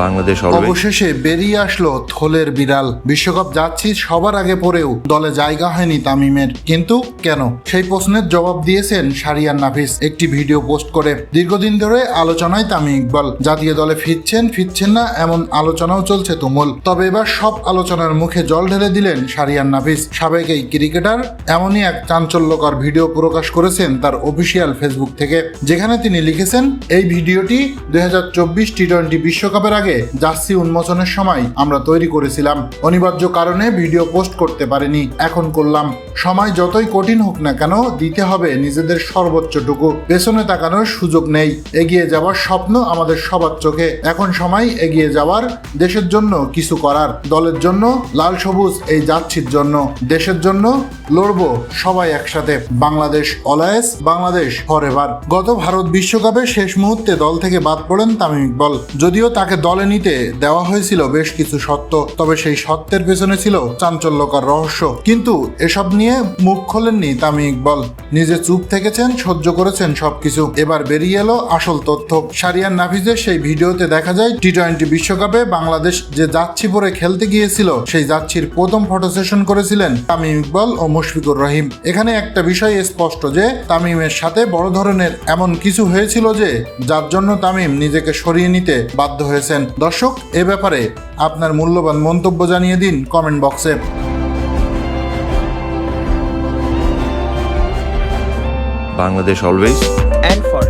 বাংলাদেশ অবশেষে বেরিয়ে আসলো থলের বিড়াল। বিশ্বকাপ যাচ্ছি সবার আগে পরেও দলে জায়গা হয়নি তামিমের, কিন্তু কেন? সেই প্রশ্নের জবাব দিয়েছেন শাহরিয়ার নাফিস একটি ভিডিও পোস্ট করে। দীর্ঘদিন ধরে আলোচনায় তামিম ইকবাল, জাতীয় দলে ফিরছেন না এমন আলোচনাও চলছে তুমুল। তবে এবার সব আলোচনার মুখে জল ঢেলে দিলেন শাহরিয়ার নাফিস। সাবেক এই ক্রিকেটার এমনই এক চাঞ্চল্যকর ভিডিও প্রকাশ করেছেন তার অফিসিয়াল ফেসবুক থেকে, যেখানে তিনি লিখেছেন, এই ভিডিওটি 2024 টি-20 বিশ্বকাপের আগে জার্সি উন্মোচনের সময় আমরা তৈরি করেছিলাম। অনিবার্য কারণে ভিডিও পোস্ট করতে পারিনি, এখন করলাম। সময় যতই কঠিন হোক না কেন, দিতে হবে নিজেদের সর্বোচ্চটুকু। পেছনে তাকানোর সুযোগ নেই। এগিয়ে যাওয়ার স্বপ্ন আমাদের সবার চোখে। এখন সময় এগিয়ে যাওয়ার, দেশের জন্য কিছু করার, দলের জন্য, লাল সবুজ এই যাচ্ছির জন্য, দেশের জন্য লড়বো সবাই একসাথে। Bangladesh always, Bangladesh forever. গত ভারত বিশ্বকাপে শেষ মুহূর্তে দল থেকে বাদ পড়েন তামিম ইকবাল। যদিও তাকে দলে নিতে দেওয়া হয়েছিল বেশ কিছু শর্ত, তবে সেই শর্তের পেছনে ছিল চাঞ্চল্যকর রহস্য। কিন্তু এসব নিয়ে মুখ খোলেননি তামিম ইকবাল। নিজে চুপ থেকেছেন, সহ্য করেছেন সবকিছু। এবার বেরিয়ে এলো আসল তথ্য। শাহরিয়ার নাফিসের সেই ভিডিওতে দেখা যায় টি-20 বিশ্বকাপে বাংলাদেশ যে যাচ্ছি পরে খেলতে গিয়েছিল, সেই যাচ্ছির প্রথম ফটো সেশন করেছিলেন তামিম ইকবাল ও মুশফিকুর রহিম। এখানে একটা বিষয় স্পষ্ট যে তামিমের সাথে বড় ধরনের এমন কিছু হয়েছিল যে যার জন্য তামিম নিজেকে সরিয়ে নিতে বাধ্য হয়েছেন। দর্শক, এ ব্যাপারে আপনার মূল্যবান মন্তব্য জানিয়ে দিন কমেন্ট বক্সে। Bangladesh always and for